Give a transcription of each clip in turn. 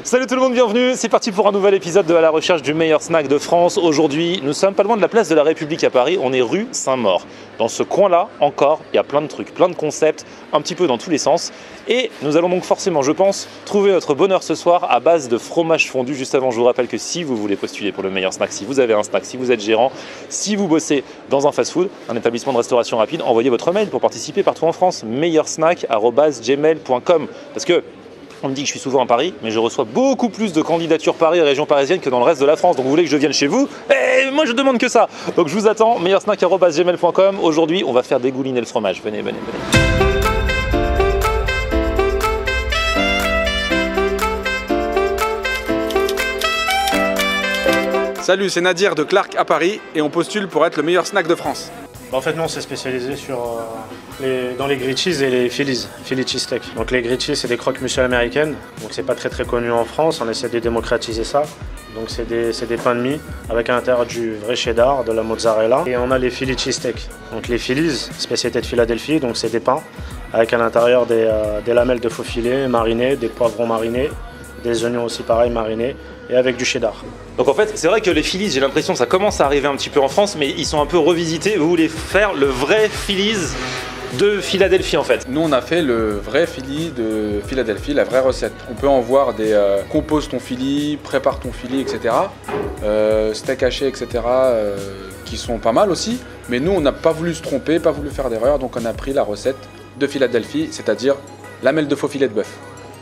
Salut tout le monde, bienvenue, c'est parti pour un nouvel épisode de À la recherche du meilleur snack de France. Aujourd'hui, nous sommes pas loin de la place de la République à Paris, on est rue Saint-Maur. Dans ce coin-là, encore, il y a plein de trucs, plein de concepts, un petit peu dans tous les sens. Et nous allons donc forcément, je pense, trouver notre bonheur ce soir à base de fromage fondu. Juste avant, je vous rappelle que si vous voulez postuler pour le meilleur snack, si vous avez un snack, si vous êtes gérant, si vous bossez dans un fast-food, un établissement de restauration rapide, envoyez votre mail pour participer partout en France, meilleursnack@gmail.com. Parce que on me dit que je suis souvent à Paris, mais je reçois beaucoup plus de candidatures Paris et région parisienne que dans le reste de la France. Donc vous voulez que je vienne chez vous? Et moi je demande que ça. Donc je vous attends, meilleursnack@gmail.com. Aujourd'hui, on va faire dégouliner le fromage. Venez, venez, venez. Salut, c'est Nadir de Clark à Paris et on postule pour être le meilleur snack de France. En fait, nous, on s'est spécialisé dans les grilled cheese et les Philly cheesesteak. Donc les grilled cheese, c'est des croque-monsieur américaines. Donc c'est pas très connu en France. On essaie de démocratiser ça. Donc c'est des pains de mie avec à l'intérieur du vrai cheddar, de la mozzarella. Et on a les Philly cheesesteak. Donc les Phillies, spécialité de Philadelphie. Donc c'est des pains avec à l'intérieur des lamelles de faux filet marinés, des poivrons marinés, des oignons aussi pareil marinés et avec du cheddar. Donc en fait, c'est vrai que les Phillies, j'ai l'impression que ça commence à arriver un petit peu en France, mais ils sont un peu revisités. Vous voulez faire le vrai Phillies de Philadelphie en fait. Nous, on a fait le vrai Philly de Philadelphie, la vraie recette. On peut en voir des compose ton Philly, prépare ton Philly, etc. Steak haché, etc. Qui sont pas mal aussi. Mais nous, on n'a pas voulu se tromper, pas voulu faire d'erreur, donc on a pris la recette de Philadelphie, c'est-à-dire lamelle de faux filet de bœuf.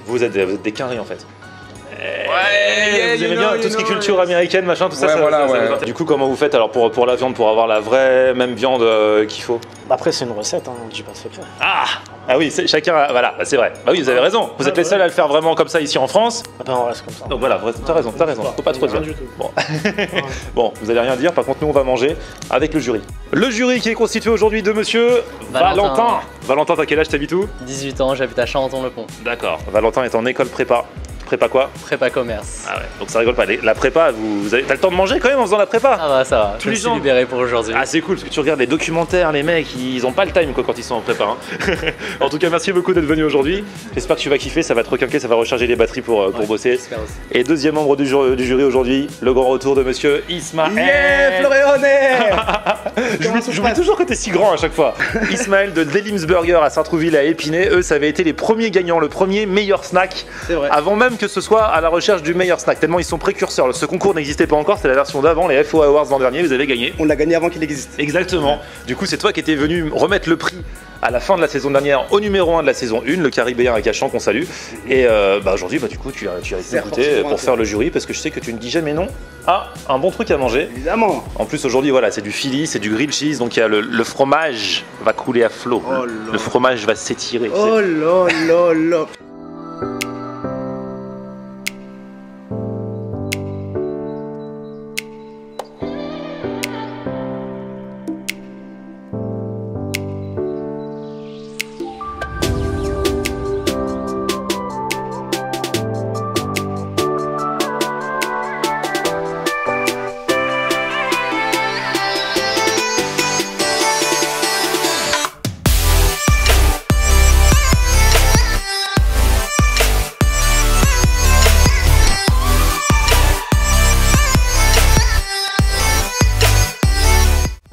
Vous êtes des carrés en fait. Ouais, vous aimez bien tout ce qui est culture américaine, machin, tout ça, ouais, ça, voilà, ça, ouais. ça. Du coup, comment vous faites alors pour la viande, pour avoir la vraie même viande qu'il faut? Après, c'est une recette, hein, je dis pas de secret. Ah oui, chacun, voilà, c'est vrai. Bah oui, vous avez raison. Vous êtes les seuls à le faire vraiment comme ça ici en France. Ah ben, on reste comme ça. Donc voilà, t'as raison. Faut pas trop dire. Du tout. Bon. Bon, vous allez rien dire. Par contre, nous, on va manger avec le jury. Le jury qui est constitué aujourd'hui de monsieur Valentin. Valentin, t'as quel âge, t'habites où? 18 ans, j'habite à Charenton-le-Pont. D'accord. Valentin est en école prépa. Prépa quoi? Prépa commerce. Ah ouais, donc ça rigole pas. La prépa, t'as le temps de manger quand même en faisant la prépa? Ça va. Tous Je me les suis gens. libéré pour aujourd'hui. Ah c'est cool parce que tu regardes les documentaires, les mecs ils ont pas le time quoi quand ils sont en prépa hein. En tout cas merci beaucoup d'être venu aujourd'hui. J'espère que tu vas kiffer, ça va te requinquer, ça va recharger les batteries pour bosser. J'espère aussi. Et deuxième membre du jury aujourd'hui, le grand retour de monsieur Ismaël. Yeah, Floréonet. J'oublie toujours que t'es si grand à chaque fois. Ismaël de Delims Burger à Saint-Trouville à Épinay, eux ça avait été les premiers gagnants, le premier meilleur snack. C'est vrai. Avant même que ce soit à la recherche du meilleur snack, tellement ils sont précurseurs. Ce concours n'existait pas encore, c'était la version d'avant, les FO Awards l'an dernier, vous avez gagné. On l'a gagné avant qu'il existe. Exactement. Du coup, c'est toi qui étais venu remettre le prix à la fin de la saison dernière au numéro 1 de la saison 1, le Caribéen à Cachan qu'on salue. Et aujourd'hui, du coup, tu as été goûter pour faire le jury parce que je sais que tu ne dis jamais non à un bon truc à manger. Évidemment. En plus, aujourd'hui, voilà, c'est du Philly, c'est du grilled cheese, donc il y a le fromage va couler à flot. Oh là. Le fromage va s'étirer. Oh là là là.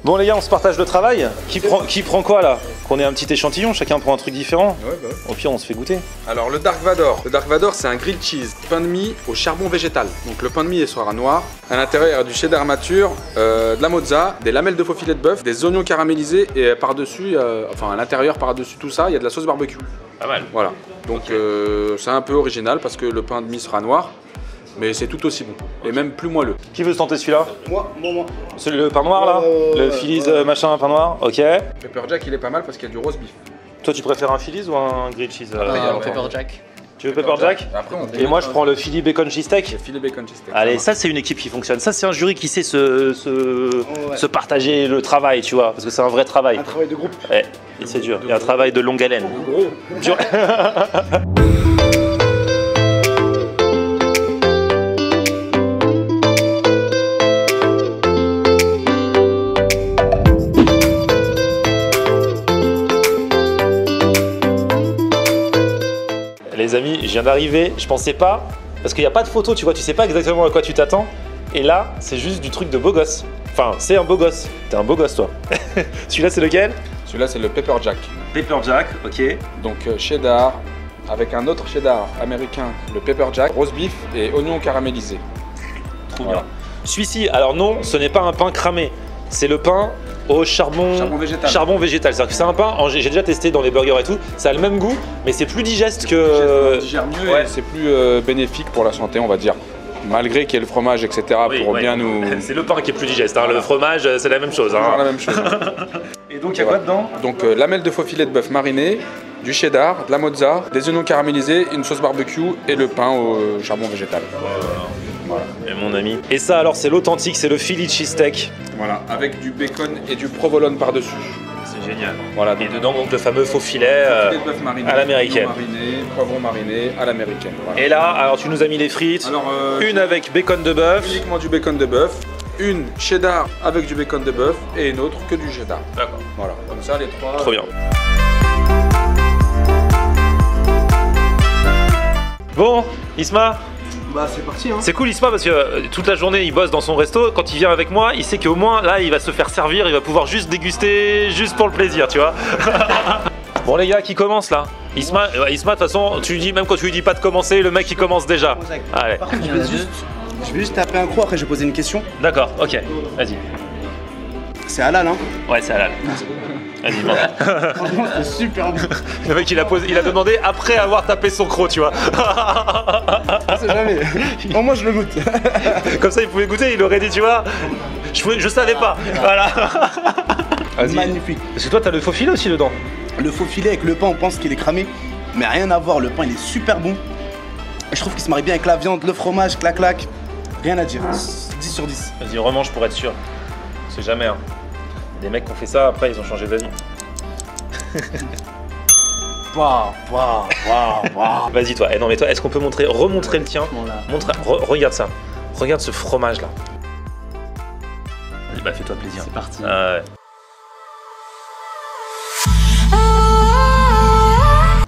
Bon les gars, on se partage le travail. Qui prend quoi là? Qu'on ait un petit échantillon, chacun prend un truc différent. Ouais. Au pire, on se fait goûter. Alors le Dark Vador. Le Dark Vador, c'est un grilled cheese, pain de mie au charbon végétal. Donc le pain de mie sera noir. À l'intérieur, il y a du cheddar mature, de la mozza, des lamelles de faux filet de bœuf, des oignons caramélisés et par-dessus, à l'intérieur, par-dessus tout ça, il y a de la sauce barbecue. Pas mal. Voilà. Donc c'est un peu original parce que le pain de mie sera noir, mais c'est tout aussi bon et même plus moelleux. Qui veut se tenter celui-là? Moi. Celui le pain noir là? Le Phillies machin pain noir? Ok. Pepper Jack, il est pas mal parce qu'il y a du roast beef. Toi tu préfères un Phillies ou un grilled cheese? Pepper Jack. Tu veux Pepper Jack? Après, Et moi je prends le Philly bacon cheesesteak. filet bacon cheesesteak. Allez, ça c'est une équipe qui fonctionne. Ça c'est un jury qui sait se partager le travail, tu vois, parce que c'est un vrai travail. Un travail de groupe. Ouais, et c'est dur. Il y a un travail de longue haleine. Dur. Les amis, je viens d'arriver, je pensais pas parce qu'il n'y a pas de photo, tu vois, tu sais pas exactement à quoi tu t'attends. Et là, c'est juste du truc de beau gosse. Enfin, c'est un beau gosse. T'es un beau gosse, toi. Celui-là, c'est lequel? Celui-là, c'est le Pepper Jack. Pepper Jack, ok. Donc cheddar, avec un autre cheddar américain, le Pepper Jack, roast beef et oignons caramélisés. Trop Voilà. bien. Celui-ci, alors non, ce n'est pas un pain cramé. C'est le pain au charbon végétal. Charbon végétal. C'est-à-dire que c'est un pain, j'ai déjà testé dans les burgers et tout, ça a le même goût, mais c'est plus digeste que. On digère mieux Ouais. et c'est plus bénéfique pour la santé, on va dire. Malgré qu'il y ait le fromage, etc. Oui, pour ouais. bien nous. C'est le pain qui est plus digeste, hein. Le fromage, c'est la même chose. Toujours Hein. la même chose. Et donc, il y a quoi dedans? Donc lamelles de faux filet de bœuf mariné, du cheddar, de la mozza, des oignons caramélisés, une sauce barbecue et le pain au charbon végétal. Voilà. Et mon ami. Et ça, alors, c'est l'authentique, c'est le Philly cheesesteak. Voilà, avec du bacon et du provolone par-dessus. C'est génial. Voilà, Et donc dedans, donc, le fameux faux filet filet de bœuf mariné, à l'américaine. oignons marinés, poivron mariné à l'américaine. Voilà. Et là, alors, tu nous as mis les frites. Alors, Une avec bacon de bœuf. uniquement du bacon de bœuf, une cheddar avec du bacon de bœuf et une autre que du cheddar. D'accord. Voilà, comme ça les trois. Trop bien. Bon, Isma, Bah c'est parti hein. c'est cool Isma parce que toute la journée il bosse dans son resto. Quand il vient avec moi, il sait qu'au moins là il va se faire servir, il va pouvoir juste déguster, juste pour le plaisir, tu vois. Bon les gars, qui commence là? Isma, de toute façon, tu lui dis même quand tu lui dis pas de commencer, le mec il commence déjà. Allez, Par contre, je vais juste taper un croc, après je vais poser une question. d'accord, ok, vas-y. C'est halal hein. Ouais, c'est halal. Vas-y, demande. Franchement, c'est super bon. Le mec il a demandé après avoir tapé son croc, tu vois. On sait jamais. Au moins je le goûte. Comme ça il pouvait goûter, il aurait dit, tu vois, je savais pas. Voilà. Vas-y. Magnifique. Parce que toi t'as le faux filet aussi dedans. Le faux filet avec le pain, on pense qu'il est cramé. Mais rien à voir, le pain il est super bon. Et je trouve qu'il se marie bien avec la viande, le fromage, clac clac. Rien à dire. 10 sur 10. Vas-y, remange pour être sûr. C'est jamais, hein. Des mecs qui ont fait ça, après ils ont changé d'avis. Vas-y toi, non mais toi, est-ce qu'on peut remontrer le tien? Regarde ça. Regarde ce fromage là. Bah fais-toi plaisir. C'est parti. Ouais.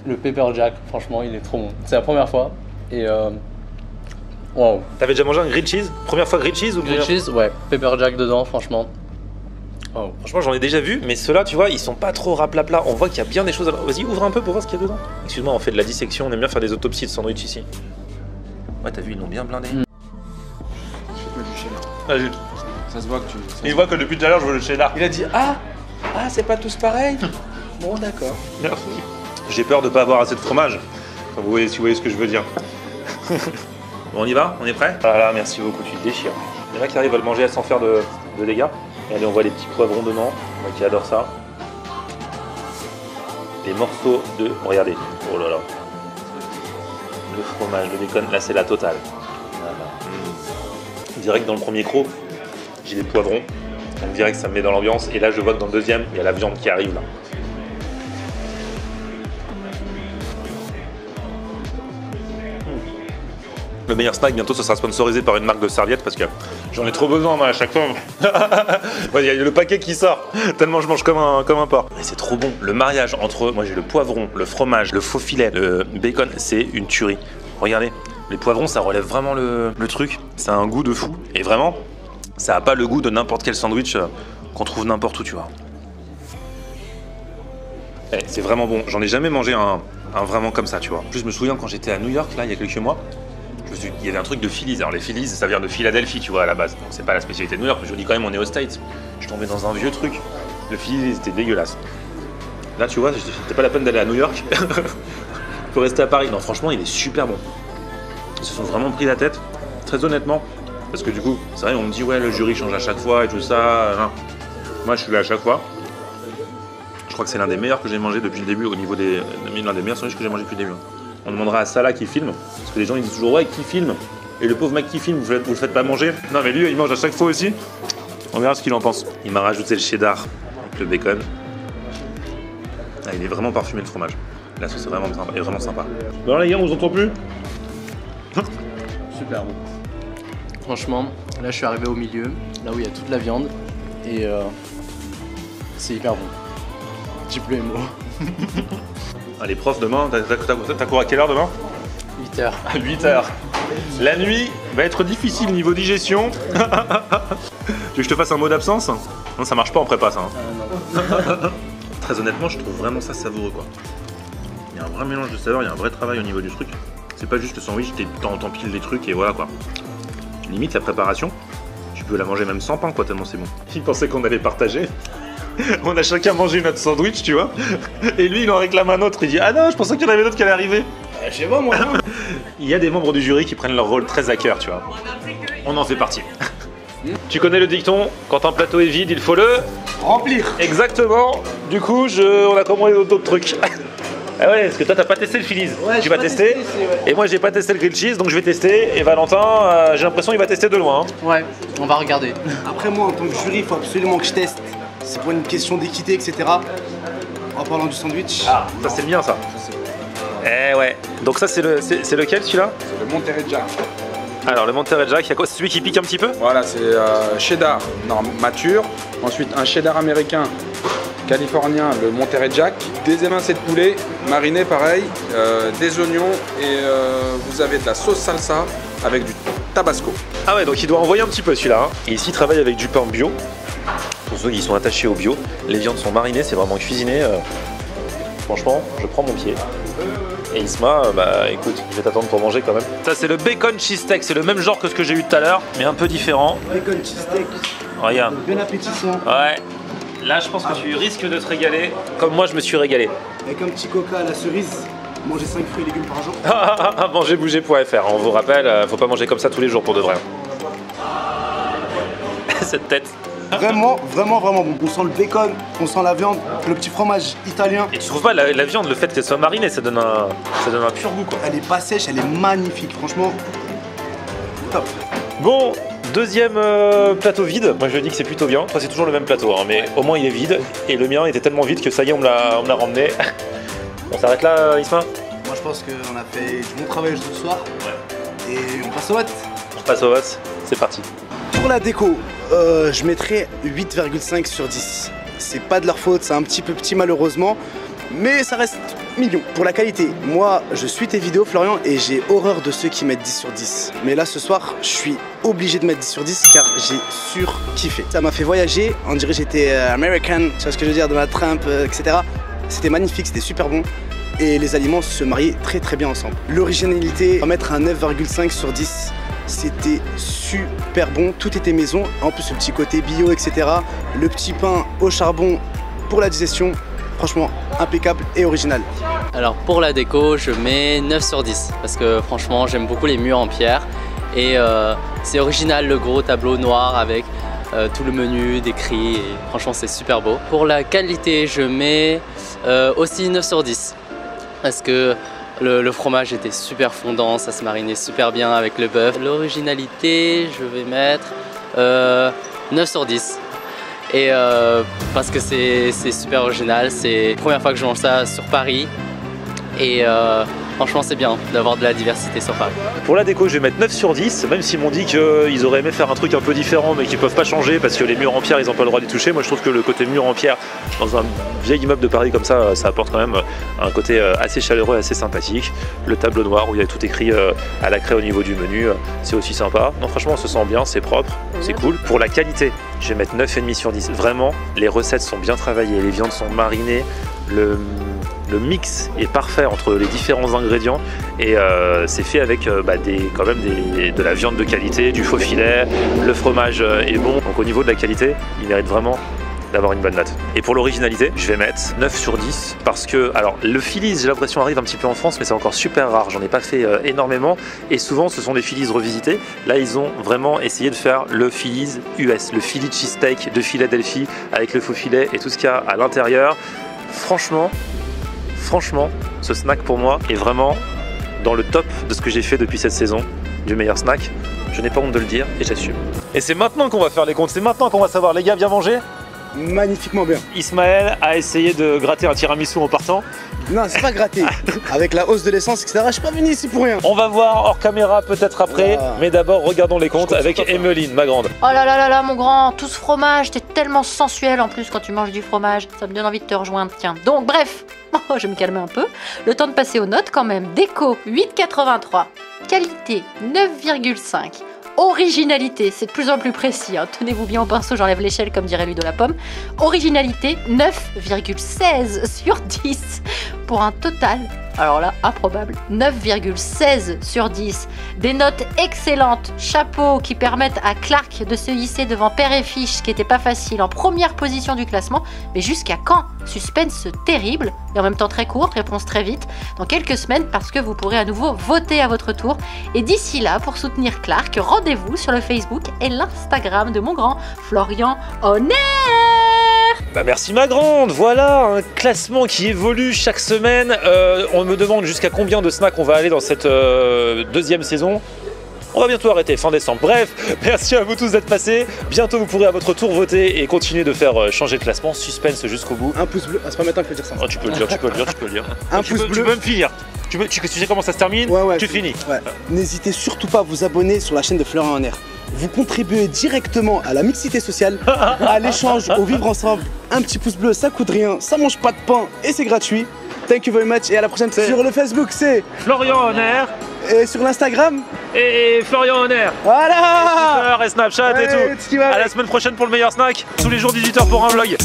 Le Pepper Jack, franchement, il est trop bon. C'est la première fois. Et waouh. T'avais déjà mangé un grilled cheese? Première fois grilled cheese ou Grilled cheese, ouais. Pepper Jack dedans, franchement. Waouh. Franchement j'en ai déjà vu, mais ceux-là tu vois, ils sont pas trop raplapla. On voit qu'il y a bien des choses. Vas-y, ouvre un peu pour voir ce qu'il y a dedans. Excuse-moi, on fait de la dissection, on aime bien faire des autopsies de sandwich ici. Ouais, t'as vu, ils l'ont bien blindé. Vas-y. Ça se voit que tu. Il voit que depuis tout à l'heure je veux le cheddar. Il a dit c'est pas tous pareil. Bon d'accord. Merci. J'ai peur de pas avoir assez de fromage. Enfin, vous voyez, si vous voyez ce que je veux dire. Bon, on y va? On est prêt? Voilà, merci beaucoup, tu te déchires. Il y en a qui arrivent à le manger sans faire de dégâts. Et allez, on voit les petits poivrons dedans. Moi qui adore ça. Des morceaux de. Regardez. Oh là là. Le fromage, le bacon, là c'est la totale. Voilà. Direct dans le premier croc, j'ai les poivrons. On dirait que ça me met dans l'ambiance. Et là, je vois que dans le deuxième, il y a la viande qui arrive là. Le meilleur snack, bientôt ce sera sponsorisé par une marque de serviettes parce que j'en ai trop besoin moi à chaque fois. Il y a le paquet qui sort, tellement je mange comme un porc. Et c'est trop bon, le mariage entre, moi j'ai le poivron, le fromage, le faux filet, le bacon, c'est une tuerie. Regardez, les poivrons ça relève vraiment le truc, ça a un goût de fou. Et vraiment, ça a pas le goût de n'importe quel sandwich qu'on trouve n'importe où, tu vois. Eh, c'est vraiment bon, j'en ai jamais mangé un vraiment comme ça, tu vois. En plus je me souviens quand j'étais à New York, là il y a quelques mois, il y avait un truc de Phillies. Alors les Phillies, ça vient de Philadelphie, tu vois, à la base. Donc c'est pas la spécialité de New York, mais je vous dis quand même, on est aux States. Je suis tombé dans un vieux truc. Le Phillies, c'était dégueulasse. Là, tu vois, c'était pas la peine d'aller à New York. Faut rester à Paris. Non, franchement, il est super bon. Ils se sont vraiment pris la tête, très honnêtement. Parce que du coup, c'est vrai, on me dit, ouais, le jury change à chaque fois et tout ça. Non. Moi, je suis là à chaque fois. Je crois que c'est l'un des meilleurs que j'ai mangé depuis le début, au niveau des. L'un des meilleurs sandwichs que j'ai mangé depuis le début. On demandera à Salah qui filme, parce que les gens ils disent toujours ouais qui filme, et le pauvre mec qui filme, vous le faites pas manger. Non mais lui il mange à chaque fois aussi. On verra ce qu'il en pense. Il m'a rajouté le cheddar avec le bacon. Ah, il est vraiment parfumé le fromage. La sauce est vraiment sympa. Bon les gars, on vous entend plus? Super bon. Franchement, là je suis arrivé au milieu, là où il y a toute la viande, et c'est hyper bon. J'ai plus les mots. Allez prof, demain, t'as cours à quelle heure demain? 8h. À 8h. La nuit va être difficile niveau digestion. Tu veux que je te fasse un mot d'absence? Non, ça marche pas en prépa, ça. Hein. Très honnêtement, je trouve vraiment ça savoureux, quoi. Il y a un vrai mélange de saveurs, il y a un vrai travail au niveau du truc. C'est pas juste le sandwich, t'empiles des trucs et voilà, quoi. Limite, la préparation, tu peux la manger même sans pain, quoi, tellement c'est bon. Il pensait qu'on allait partager. On a chacun mangé notre sandwich, tu vois. Et lui, il en réclame un autre. Il dit: ah non, je pensais qu'il y en avait d'autres qui allaient arriver. Je sais pas, moi. Il y a des membres du jury qui prennent leur rôle très à cœur, tu vois. On en fait partie. Tu connais le dicton, quand un plateau est vide, il faut le Remplir. Exactement. Du coup, on a commandé d'autres trucs. Ah ouais, parce que toi, t'as pas testé le Phillies. Ouais, tu vas tester. Et moi, j'ai pas testé le grilled cheese, donc je vais tester. Et Valentin, j'ai l'impression qu'il va tester de loin. Hein. Ouais, on va regarder. Après, moi, en tant que jury, il faut absolument que je teste. C'est pour une question d'équité, etc. En parlant du sandwich. Ah, ça c'est le mien, ça. Eh ouais. Donc ça, c'est lequel, celui-là? C'est le Monterey Jack. Alors, le Monterey Jack, il y a quoi? C'est celui qui pique un petit peu? Voilà, c'est cheddar mature. Ensuite, un cheddar américain californien, le Monterey Jack. Des émincés de poulet, marinés pareil, des oignons et vous avez de la sauce salsa avec du tabasco. Ah ouais, donc il doit envoyer un petit peu celui-là. Hein. Et ici, il travaille avec du pain bio. Pour ceux qui sont attachés au bio, les viandes sont marinées, c'est vraiment cuisiné. Franchement, je prends mon pied. Et Isma, bah écoute, je vais t'attendre pour manger quand même. Ça, c'est le bacon cheesesteak, c'est le même genre que ce que j'ai eu tout à l'heure, mais un peu différent. Bacon cheesesteak. Regarde. Bien appétissant. Ouais. Là, je pense que tu risques de te régaler, comme moi je me suis régalé. Avec un petit coca à la cerise. Manger 5 fruits et légumes par jour. Mangerbouger.fr. On vous rappelle, faut pas manger comme ça tous les jours pour de vrai. Cette tête. Vraiment, vraiment, vraiment bon. On sent le bacon, on sent la viande, le petit fromage italien. Et tu trouves pas la viande, le fait qu'elle soit marinée, ça donne un pur goût, quoi. Elle est pas sèche, elle est magnifique, franchement. Top. Bon, deuxième plateau vide. Moi je dis que c'est plutôt bien. Toi c'est toujours le même plateau, hein, mais au moins il est vide. Et le mien était tellement vide que ça y est, on me l'a ramené. On s'arrête là, Isma? Moi je pense qu'on a fait du bon travail ce soir. Ouais. Et on passe au vote. On passe au vote, c'est parti. Pour la déco, je mettrais 8,5 sur 10. C'est pas de leur faute, c'est un petit peu petit malheureusement, mais ça reste mignon. Pour la qualité, moi je suis tes vidéos Florian et j'ai horreur de ceux qui mettent 10 sur 10. Mais là ce soir, je suis obligé de mettre 10 sur 10 car j'ai surkiffé. Ça m'a fait voyager, on dirait j'étais American, tu vois ce que je veux dire, Donald Trump, etc. C'était magnifique, c'était super bon. Et les aliments se mariaient très très bien ensemble. L'originalité, on va mettre un 9,5 sur 10. C'était super bon, tout était maison, en plus le petit côté bio, etc. Le petit pain au charbon pour la digestion, franchement impeccable et original. Alors pour la déco, je mets 9 sur 10 parce que franchement j'aime beaucoup les murs en pierre et c'est original, le gros tableau noir avec tout le menu décrit et franchement c'est super beau. Pour la qualité, je mets aussi 9 sur 10 parce que le fromage était super fondant, ça se marinait super bien avec le bœuf. L'originalité, je vais mettre 9 sur 10. Et parce que c'est super original, c'est la première fois que je mange ça sur Paris. Et franchement c'est bien d'avoir de la diversité sur Paris. Pour la déco, je vais mettre 9 sur 10, même s'ils m'ont dit qu'ils auraient aimé faire un truc un peu différent mais qu'ils peuvent pas changer parce que les murs en pierre ils n'ont pas le droit d'y toucher. Moi je trouve que le côté mur en pierre dans un vieil immeuble de Paris comme ça, ça apporte quand même un côté assez chaleureux, assez sympathique. Le tableau noir où il y a tout écrit à la craie au niveau du menu, c'est aussi sympa. Non franchement on se sent bien, c'est propre, c'est cool. Pour la qualité, je vais mettre 9,5 sur 10. Vraiment, les recettes sont bien travaillées, les viandes sont marinées, le mix est parfait entre les différents ingrédients et c'est fait avec quand même de la viande de qualité, du faux filet, le fromage est bon. Donc au niveau de la qualité, il mérite vraiment d'avoir une bonne note. Et pour l'originalité, je vais mettre 9 sur 10 parce que, alors le Phillies, j'ai l'impression arrive un petit peu en France mais c'est encore super rare, j'en ai pas fait énormément et souvent ce sont des Phillies revisités. Là ils ont vraiment essayé de faire le Phillies US, le Philly cheesesteak de Philadelphie avec le faux filet et tout ce qu'il y a à l'intérieur. Franchement, ce snack pour moi est vraiment dans le top de ce que j'ai fait depuis cette saison du meilleur snack. Je n'ai pas honte de le dire et j'assume. Et c'est maintenant qu'on va faire les comptes, c'est maintenant qu'on va savoir, les gars, bien manger? magnifiquement bien. Ismaël a essayé de gratter un tiramisu en partant. Non, c'est pas gratté. Avec la hausse de l'essence, etc., je suis pas venu ici pour rien. On va voir hors caméra peut-être après, Wow. mais d'abord regardons les comptes avec Emeline, ma grande. Oh là là là là, mon grand, tout ce fromage, t'es tellement sensuel en plus quand tu manges du fromage. Ça me donne envie de te rejoindre, tiens. Donc, bref, je vais me calmer un peu. Le temps de passer aux notes quand même. Déco, 8,83. Qualité, 9,5. Originalité, c'est de plus en plus précis, hein. Tenez-vous bien au pinceau, j'enlève l'échelle comme dirait lui de la pomme. Originalité, 9,16 sur 10 pour un total, alors là, improbable, 9,16 sur 10. Des notes excellentes, chapeau, qui permettent à Clark de se hisser devant père et fille, ce qui n'était pas facile, en première position du classement. Mais jusqu'à quand? Suspense terrible, et en même temps très courte, réponse très vite, dans quelques semaines, parce que vous pourrez à nouveau voter à votre tour. Et d'ici là, pour soutenir Clark, rendez-vous sur le Facebook et l'Instagram de mon grand Florian Honner. Bah merci ma grande, voilà un classement qui évolue chaque semaine. On me demande jusqu'à combien de snacks on va aller dans cette deuxième saison. On va bientôt arrêter, fin décembre. Bref, merci à vous tous d'être passés. Bientôt vous pourrez à votre tour voter et continuer de faire changer le classement. Suspense jusqu'au bout. Un pouce bleu, ah, c'est pas maintenant qu'il faut dire ça. Oh, tu peux le dire, tu peux le dire. Un tu pouce peux bleu. même finir. Tu sais comment ça se termine? Ouais, tu finis. Ouais. N'hésitez surtout pas à vous abonner sur la chaîne de Florian Honner. Vous contribuez directement à la mixité sociale, à l'échange, au vivre ensemble. Un petit pouce bleu, ça coûte rien, ça mange pas de pain et c'est gratuit. Thank you very much et à la prochaine. Sur le Facebook, c'est Florian Honner et sur l'Instagram. et Florian Honner. Voilà. Twitter et Snapchat et tout. À la semaine prochaine pour le meilleur snack. Tous les jours 18h pour un vlog.